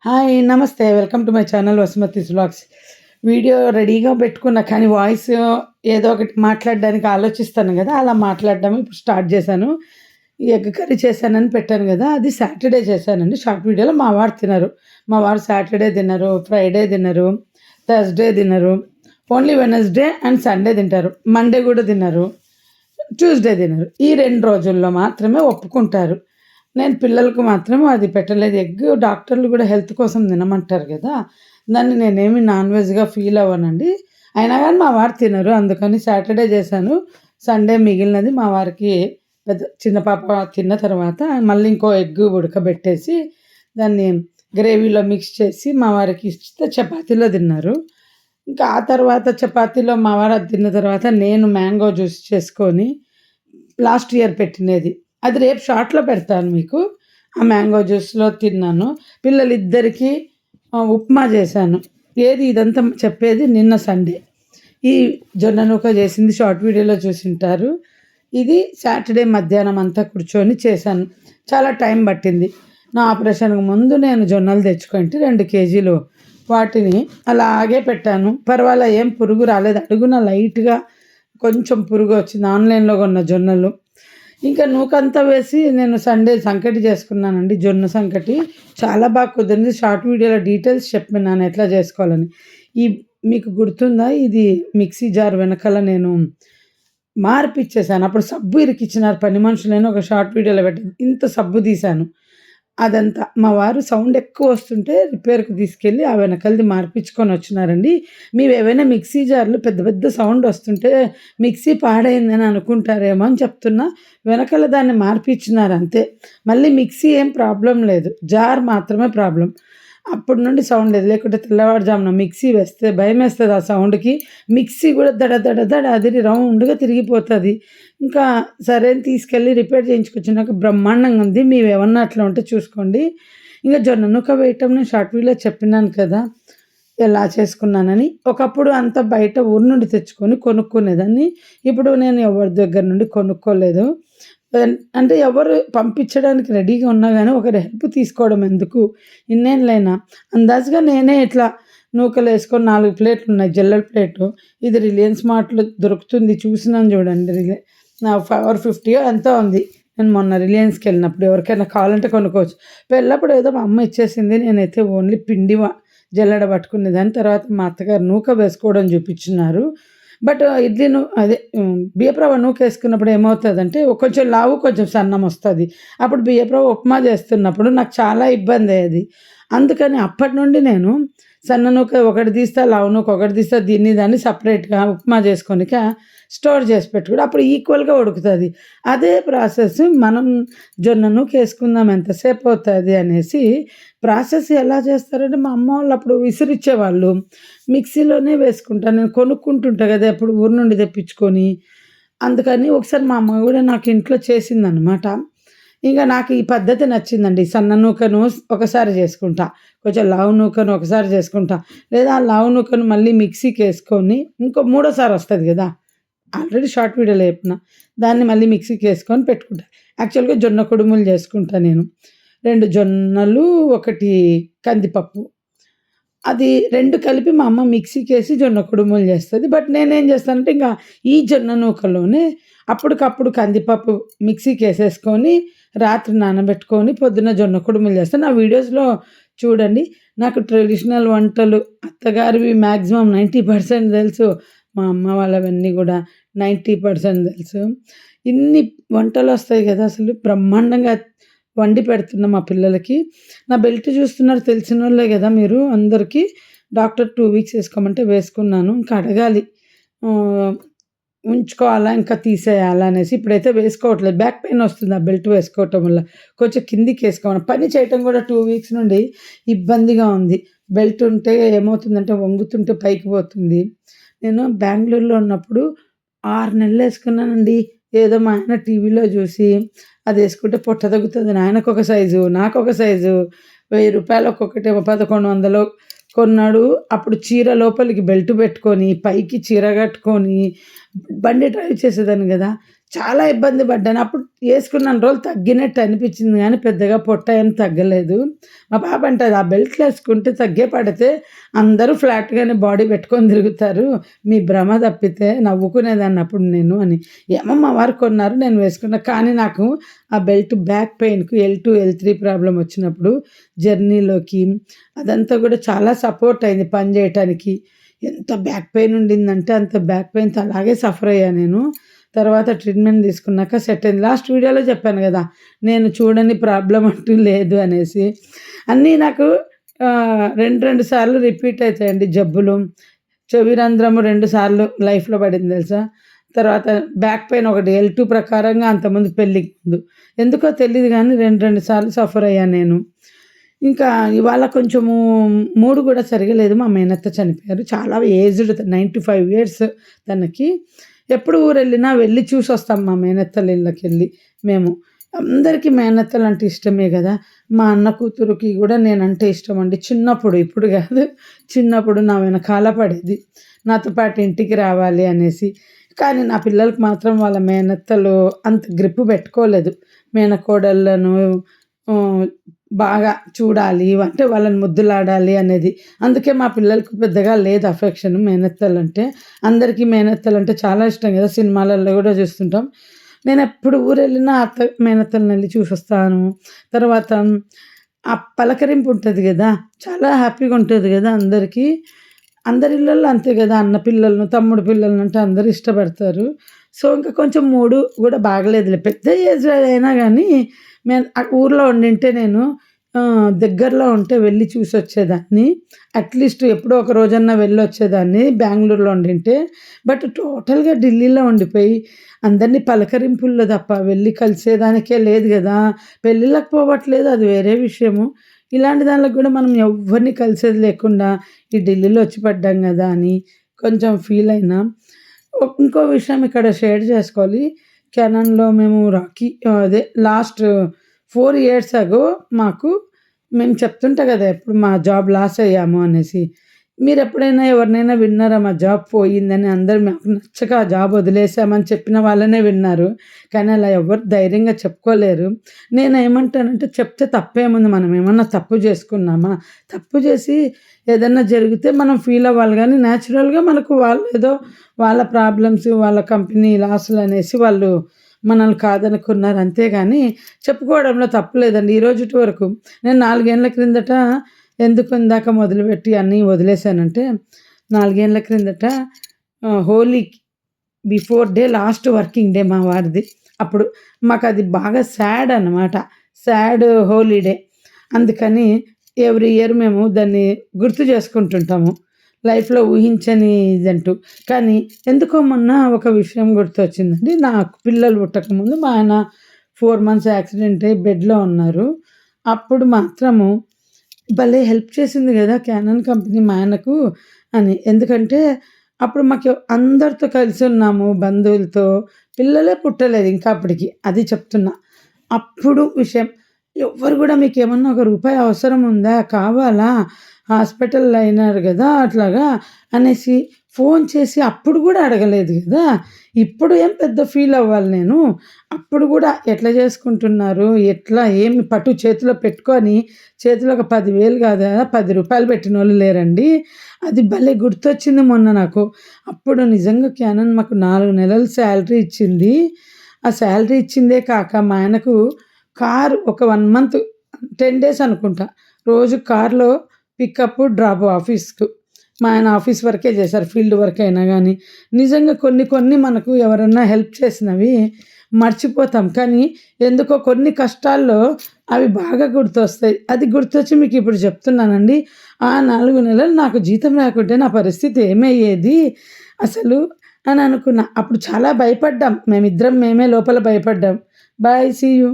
Hi! నమస్తే. Welcome to my channel Vasumathi's vlogs. Video రెడీగా పెట్టుకున్నా కానీ వాయిస్ ఏదో ఒకటి మాట్లాడడానికి ఆలోచిస్తాను గదా! అలా మాట్లాడడం ఇప్పుడు స్టార్ట్ చేశాను. ఈ ఎగ్ కర్రీ చేశానని పెట్టాను గదా! అది సాటర్‌డే చేశానండి. షార్ట్ వీడియోలో మా వారు తినరు. మా వారు సాటర్‌డే తినరు, ఫ్రైడే తినరు, థర్స్‌డే తినరు. ఓన్లీ వెడ్నెస్‌డే అండ్ సండే తింటారు. మండే గూడా తినరు. ట్యూస్‌డే తినరు. ఈ 2 రోజుల్లో మాత్రమే ఒప్పుకుంటారు. నేను పిల్లలకు మాత్రం అది పెట్టలేదు. ఎగ్ డాక్టర్లు గూడా హెల్త్ కోసం తినమంటారు గదా! దాన్ని నేనేమి నాన్ వెజ్‌గా ఫీల్ అవ్వనండి. అయినా గాని మా వారు తినరు. అందుకని సాటర్‌డే చేశాను. సండే మిగిలినది మా వారికి చిన్న పాప తిన్న తర్వాత మళ్ళీ ఇంకో ఎగ్ ఉడకబెట్టేసి దాన్ని గ్రేవీలో మిక్స్ చేసి మా వారికి ఇస్తే చపాతీలో తిన్నారు. ఇంకా ఆ తర్వాత చపాతీలో మా వారు అది తిన్న తర్వాత నేను మ్యాంగో జ్యూస్ చేసుకొని లాస్ట్ ఇయర్ పెట్టినది. అది రేపు షార్ట్‌లో పెడతాను మీకు. ఆ మ్యాంగో జ్యూస్‌లో తిన్నాను. పిల్లలిద్దరికీ ఉప్మా చేశాను. ఏది ఇదంతా చెప్పేది నిన్న సండే. ఈ జొన్న నూక చేసింది షార్ట్ వీడియోలో చూసుంటారు. ఇది సాటర్డే మధ్యాహ్నం అంతా కూర్చొని చేశాను. చాలా టైం పట్టింది. నా ఆపరేషన్‌కి ముందు నేను జొన్నలు తెచ్చుకుంటే 2 కేజీలు వాటిని అలాగే పెట్టాను. పర్వాలే ఏం పురుగు రాలేదు. అడుగున లైట్‌గా కొంచెం పురుగొచ్చింది. ఆన్‌లైన్‌లో కొన్న జొన్నలు. ఇంకా నూకంతా వేసి నేను సండే సంకటి చేసుకున్నానండి. జొన్న సంకటి. చాలా బాగా కుదిరింది. షార్ట్ వీడియోలో డీటెయిల్స్ చెప్పినాను ఎట్లా చేసుకోవాలని. ఈ మీకు గుర్తుందా? ఇది మిక్సీ జార్ వెనకాల నేను మార్పిచ్చేసాను. అప్పుడు సబ్బు ఇరికిచ్చినారు పని మనుషులని ఒక షార్ట్ వీడియోలో పెట్టాను. ఇంత సబ్బు తీశాను. అదంతా మా వారు సౌండ్ ఎక్కువొస్తుంటే రిపేర్‌కి తీసుకెళ్ళి ఆ వెనకాలది మార్పిచ్చుకొనొచ్చినారండి. మీవేవైనా మిక్సీ జార్‌లో పెద్ద పెద్ద సౌండొస్తుంటే మిక్సీ పాడైందని అనుకుంటారేమో అని చెప్తున్నా. వెనకాల దాన్ని మార్పిచ్చినారంతే. మళ్ళీ మిక్సీ ఏం ప్రాబ్లమ్ లేదు. జార్ మాత్రమే ప్రాబ్లమ్. అప్పటి నుండి సౌండ్ లేదు. లేకుంటే తెల్లవారుజామున మిక్సీ వేస్తే భయమేస్తది ఆ సౌండ్‌కి. మిక్సీ గూడా దడ దడ దడ అదిరి రౌండ్‌గా తిరిగిపోతది. ఇంకా సరే అని తీసుకెళ్ళి రిపేర్ చేయించుకొచ్చినాక బ్రహ్మాండంగా ఉంది. మీవేమన్నా అట్లా ఉంటే చూసుకోండి. ఇంక జొన్న నూక వేయటం నేను షార్ట్ వీడియోలో చెప్పినాను కదా! ఎలా చేసుకున్నానని. ఒకప్పుడు అంతా బయట ఊరు నుండి తెచ్చుకొని కొనుక్కునేదాన్ని. ఇప్పుడు నేను ఎవరి దగ్గర నుండి కొనుక్కోలేదు. అంటే ఎవరు పంపించడానికి రెడీగా ఉన్నా గానీ ఒకరి హెల్ప్ తీసుకోవడం ఎందుకు? ఇన్నేళ్ళైనా అందాజుగా నేనే ఇట్లా నూకలేసుకొని 4 ప్లేట్లున్నాయి జల్లెడ ప్లేటు. ఇది రిలయన్స్ మార్ట్‌లో దొరుకుతుంది. చూసినాను చూడండి. 450 ఎంతో ఉంది. నేను మొన్న రిలయన్స్‌కెళ్ళినప్పుడు ఎవరికైనా కావాలంటే కొనుక్కోవచ్చు. పెళ్ళప్పుడు ఏదో మా అమ్మ ఇచ్చేసింది. నేనైతే ఓన్లీ పిండి జల్లెడ పట్టుకునేదాన్ని. తర్వాత మా అత్తగారు నూక వేసుకోవడం చూపించినారు. బట్ బియ్యపు రవ్వ నూకేసుకున్నప్పుడు ఏమవుతదంటే కొంచెం లావు, కొంచెం సన్నం వస్తది. అప్పుడు బియ్యపు రవ్వ ఉప్మా చేస్తున్నప్పుడు నాకు చాలా ఇబ్బందయ్యేది. అందుకని అప్పటి నుండి నేను సన్న నూక ఒకటి తీస్తా, లావు నూక ఒకటి తీస్తా, దీన్ని దాన్ని సెపరేట్‌గా ఉప్మా చేసుకోనిక స్టోర్ చేసి పెట్టుకుంటా. అప్పుడు ఈక్వల్‌గా ఉడుకుతది. అదే ప్రాసెస్ మనం జొన్న నూకేసుకుందాం ఎంతసేపు అవుతది అనేసి ప్రాసెస్ ఎలా చేస్తారంటే మా అమ్మ వాళ్ళు అప్పుడు విసిరిచ్చేవాళ్ళు. మిక్సీలోనే వేసుకుంటా. నేను కొనుక్కుంటుంటా గదా! ఎప్పుడు ఊరు నుండి తెప్పించుకొని. అందుకని ఒకసారి మా అమ్మ గూడా నాకు ఇంట్లో చేసిందనమాట. ఇంక నాకు ఈ పద్ధతి నచ్చిందండి. సన్న నూకను ఒకసారి చేసుకుంటా. కొంచెం లావు నూకను ఒకసారి చేసుకుంటా. లేదా ఆ లావు నూకను మళ్ళీ మిక్సీకేసుకొని ఇంకో మూడోసారి వస్తది గదా! ఆల్రెడీ షార్ట్ వీడియోలో చెప్పిన. దాన్ని మళ్ళీ మిక్సీకేసుకొని పెట్టుకుంటా. యాక్చువల్‌గా జొన్న కుడుములు చేసుకుంటా నేను. 2 జొన్నలు, 1 కందిపప్పు. అది 2 కలిపి మా అమ్మ మిక్సీకేసి జొన్న కుడుములు చేస్తది. బట్ నేనేం చేస్తానంటే ఇంక ఈ జొన్న నూకలోనే అప్పటికప్పుడు కందిపప్పు మిక్సీకేసేసుకొని రాత్రి నానబెట్టుకొని పొద్దున్న జొన్న కుడుములు చేస్తా. నా వీడియోస్‌లో చూడండి. నాకు ట్రెడిషనల్ వంటలు అత్తగారివి మాక్సిమం 90% తెలుసు. మా అమ్మ వాళ్ళవన్నీ గూడా 90% తెలుసు. ఇన్ని వంటలొస్తాయి గదా! అసలు బ్రహ్మాండంగా వండి పెడుతున్నా మా పిల్లలకి. నా బెల్ట్ చూస్తున్నారు తెలిసినోళ్ళే గదా మీరు అందరికి. డాక్టర్ 2 వీక్స్ ఏసుకోమంటే వేసుకున్నాను. ఇంకా అడగాలి. ఆహ్, ఉంచుకోవాలా? ఇంకా తీసేయాలా అనేసి. ఇప్పుడైతే వేసుకోవట్లేదు. బ్యాక్ పెయిన్ వస్తుంది ఆ బెల్ట్ వేసుకోవటం వల్ల. కొంచెం కిందికేసుకోవాలి. పని చేయటం గూడా 2 వీక్స్ నుండి ఇబ్బందిగా ఉంది. బెల్ట్ ఉంటే ఏమవుతుందంటే వంగుతుంటే పైకి పోతుంది. నేను బెంగుళూరులో ఉన్నప్పుడు 6 నెలలేసుకున్నానండి. ఏదో మా ఆయన టీవీలో జూసి అదేసుకుంటే పొట్ట తగ్గుతదని ఆయనకొక సైజు, నాకొక సైజు. రూ. 1000 ఒక్కొక్కటేమో 1100 కొన్నాడు. అప్పుడు చీర లోపలికి బెల్ట్ పెట్టుకొని, పైకి చీర కట్టుకొని బండి డ్రైవ్ చేసేదాన్ని గదా! చాలా ఇబ్బంది పడ్డాను. అప్పుడు యేసుకున్నన్ని రోజులు తగ్గినట్టు అనిపించింది గానీ, పెద్దగా పొట్ట ఏం తగ్గలేదు. మా పాప అంటది, "ఆ బెల్ట్‌లేసుకుంటే తగ్గే పడితే అందరూ ఫ్లాట్‌గానే బాడీ పెట్టుకొని తిరుగుతారు. మీ భ్రమ తప్పితే" నవ్వుకునేదాన్ని అప్పుడు నేను అని. ఏమో మా వారు కొన్నారు. నేను వేసుకున్నా. కానీ నాకు ఆ belt back పెయిన్‌కి L2, L3 problem వచ్చినప్పుడు జర్నీలోకి అదంతా కూడా చాలా సపోర్ట్ అయింది పని చేయటానికి. ఎంత బ్యాక్ పెయిన్ ఉండిందంటే అంత బ్యాక్ పెయిన్‌తో అలాగే సఫర్ అయ్యా నేను. తర్వాత ట్రీట్మెంట్ తీసుకున్నాక సెట్ అయింది. లాస్ట్ వీడియోలో చెప్పాను గదా! నేను చూడని ప్రాబ్లమ్ అంటూ లేదు అనేసి. అన్నీ నాకు 2, 2 సార్లు రిపీట్ అయితాయండి జబ్బులు. చెవి రంధ్రము 2 సార్లు లైఫ్‌లో పడింది తెలుసా? తర్వాత బ్యాక్ పెయిన్ ఒకటి L2 ప్రకారంగా అంతకుముందు పెళ్ళికి ముందు. ఎందుకో తెలీదు గానీ 2, 2 సార్లు సఫర్ అయ్యాను నేను. ఇంకా ఇవాళ కొంచెము మూడ్ గూడా సరిగ్గా లేదు. మా మేనత్త చనిపోయారు. చాలా ఏజ్డ్ 95 ఇయర్స్ తనకి. ఎప్పుడు ఊరెళ్ళినా వెళ్లి చూసొస్తాం మా మేనత్తల ఇళ్ళకెళ్ళి మేము. అందరికీ మేనత్తలంటే ఇష్టమే గదా! మా అన్న కూతురికి గూడా నేనంటే ఇష్టమండి. చిన్నప్పుడు, ఇప్పుడు గాదు. చిన్నప్పుడు నా వెనకాల పడేది. నాతో పాటు ఇంటికి రావాలి అనేసి. కానీ నా పిల్లలకి మాత్రం వాళ్ళ మేనత్తలు అంత గ్రిప్ పెట్టుకోలేదు. మేనకోడళ్ళను హ్మ్. బాగా చూడాలి. అంటే వాళ్ళని ముద్దులాడాలి అనేది. అందుకే మా పిల్లలకి పెద్దగా లేదు అఫెక్షన్ మేనత్తలంటే. అందరికీ మేనత్తలంటే చాలా ఇష్టం గదా! సినిమాలలో గూడా చూస్తుంటాం. నేనెప్పుడు ఊరెళ్ళినా మేనత్తలనెళ్లి చూసొస్తాను. తర్వాత ఆ పలకరింపు ఉంటది గదా! చాలా హ్యాపీగా ఉంటది గదా అందరికీ. అందరి ఇళ్ళల్లో అంతే గదా! అన్న పిల్లలను, తమ్ముడు పిల్లలనంటే అందరూ ఇష్టపడతారు. సో, ఇంక కొంచెం మూడు గూడా బాగలేదులే. పెద్ద ఏజ్ అయినా గానీ ఊర్లో ఉండింటే నేను దగ్గరలో ఉంటే వెళ్లి చూసొచ్చేదాన్ని. అట్‌లీస్ట్ ఎప్పుడో ఒక రోజన్నా వెళ్ళొచ్చేదాన్ని బెంగుళూరులో ఉండింటే. బట్ టోటల్‌గా ఢిల్లీలో ఉండిపోయి అందరిని పలకరింపుల్లో తప్ప వెళ్లి కలిసేదానికే లేదు గదా! పెళ్ళిళ్ళకి పోవట్లేదు అది వేరే విషయము. ఇలాంటి దాంట్లోకి గూడా మనం ఎవ్వరిని కలిసేది లేకుండా ఈ ఢిల్లీలో వచ్చి పడ్డాం గదా! అని కొంచెం ఫీల్ అయినా. ఇంకో విషయం ఇక్కడ షేర్ చేసుకోవాలి. కెనాన్‌లో మేము అదే లాస్ట్ 4 ఇయర్స్ అగో మాకు మేము చెప్తుంటా గదా! ఎప్పుడు మా జాబ్ లాస్ అయ్యాము అనేసి. మీరెప్పుడైనా ఎవరినైనా విన్నారా మా జాబ్ పోయిందని? అందరూ మాకు నచ్చక ఆ జాబ్ వదిలేసామని చెప్పిన వాళ్ళనే విన్నారు. కానీ అలా ఎవరు ధైర్యంగా చెప్పుకోలేరు. నేనేమంటానంటే చెప్తే తప్పేముంది? మనం ఏమన్నా తప్పు చేసుకున్నామా? తప్పు చేసి ఏదన్నా జరిగితే మనం ఫీల్ అవ్వాలి గానీ నేచురల్‌గా మనకు వాళ్ళేదో వాళ్ళ ప్రాబ్లమ్స్, వాళ్ళ కంపెనీ లాసులనేసి వాళ్ళు మనల్ని కాదనుకున్నారు అంతేగాని చెప్పుకోవడంలో తప్పు లేదండి. ఈ రోజుటి వరకు నేను 4 ఏళ్ల క్రిందట ఎందుకు ఇందాక మొదలుపెట్టి అన్నీ వదిలేసానంటే 4 ఏళ్ల క్రిందట హోలీకి before day last working day మా వారిది. అప్పుడు మాకది బాగా సాడ్ అనమాట. Sad Holi day. అందుకని ఎవ్రీ ఇయర్ మేము దాన్ని గుర్తు చేసుకుంటుంటాము. లైఫ్‌లో ఊహించని ఇదంటూ. కానీ ఎందుకో మొన్న ఒక విషయం గుర్తొచ్చిందండి. నాకు పిల్లలు పుట్టకముందు మా ఆయన 4 మంత్స్ యాక్సిడెంట్ అయ్యి బెడ్‌లో ఉన్నారు. అప్పుడు మాత్రము భలే హెల్ప్ చేసింది గదా! క్యానన్ కంపెనీ మా ఆయనకు అని. ఎందుకంటే అప్పుడు మాకు అందరితో కలిసున్నాము బంధువులతో. పిల్లలే పుట్టలేదు ఇంకా అప్పటికి. అది చెప్తున్నా. అప్పుడు విషయం ఎవ్వరు గూడా మీకేమన్నా ఒక రూపాయి అవసరం ఉందా? కావాలా? హాస్పిటల్‌లో అయినారు గదా! అట్లాగా అనేసి ఫోన్ చేసి అప్పుడు గూడా అడగలేదు గదా! ఇప్పుడు ఏం పెద్ద ఫీల్ అవ్వాలి నేను. అప్పుడు గూడా ఎట్లా చేసుకుంటున్నారు? ఎట్లా ఏమి పట్టు చేతిలో పెట్టుకొని చేతిలో ఒక 10,000 కాదు కదా! రూ. 10 పెట్టినోళ్ళు లేరండి. అది భలే గుర్తొచ్చింది మొన్న నాకు. అప్పుడు నిజంగా క్యానన్ మాకు 4 నెలలు సాలరీ ఇచ్చింది. ఆ సాలరీ ఇచ్చిందే కాక మా ఆయనకు కారు ఒక 1 మంత్ 10 డేస్ అనుకుంటా. రోజు కార్‌లో పికప్, డ్రాప్ ఆఫీస్‌కు. మా ఆయన ఆఫీస్ వర్కే చేశారు. ఫీల్డ్ వర్క్ అయినా గానీ. నిజంగా కొన్ని కొన్ని మనకు ఎవరన్నా హెల్ప్ చేసినవి మర్చిపోతాం. కానీ ఎందుకో కొన్ని కష్టాల్లో అవి బాగా గుర్తొస్తాయి. అది గుర్తొచ్చి మీకిప్పుడు చెప్తున్నానండి. ఆ 4 నెలలు నాకు జీతం లేకుంటే నా పరిస్థితి ఏమయ్యేది అసలు అని అనుకున్నా. అప్పుడు చాలా భయపడ్డాం. మేమే లోపల భయపడ్డాం. బాయ్. See you.